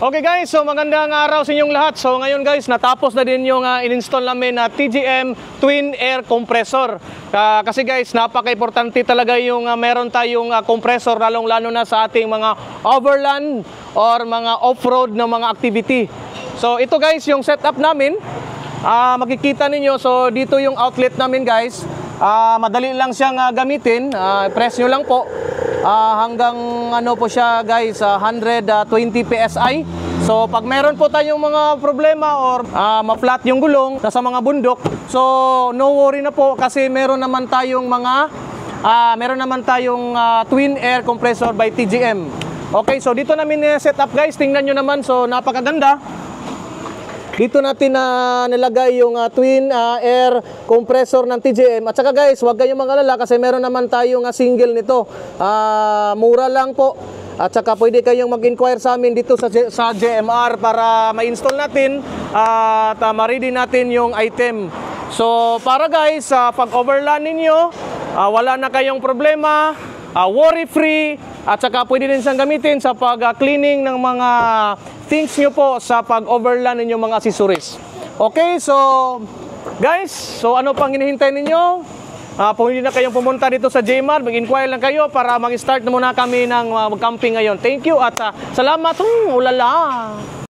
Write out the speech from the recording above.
Okay guys, so magandang araw sa inyong lahat. So ngayon guys, natapos na din yung in-install namin na TGM Twin Air Compressor. Kasi guys, napaka-importante talaga yung meron tayong compressor, lalong-lalo na sa ating mga overland or mga off-road na mga activity. So ito guys, yung setup namin, makikita ninyo. So dito yung outlet namin guys. Madali lang siyang gamitin. Press nyo lang po. Hanggang ano po siya guys, 120 PSI. So pag meron po tayong mga problema or ma-flat yung gulong nasa mga bundok, so no worry na po kasi meron naman tayong twin air compressor by TGM. Okay, so dito namin set up guys, tingnan nyo naman, so napakaganda. Dito natin nilagay yung twin air compressor ng TGM. At saka guys, huwag kayong mag-alala kasi meron naman tayong single nito. Mura lang po. At saka pwede kayong mag-inquire sa amin dito sa JMR para ma-install natin at ma-ready natin yung item. So para guys, pag overland ninyo, wala na kayong problema, worry-free. At saka pwede din siyang gamitin sa pag-cleaning ng mga things nyo po sa pag-overland ninyong mga accessories. Okay, so guys, so ano pang hinihintay ninyo? Pwede na kayong pumunta dito sa JMR, mag-inquire lang kayo para mag-start na muna kami ng mag-camping ngayon. Thank you at salamat. Ulala!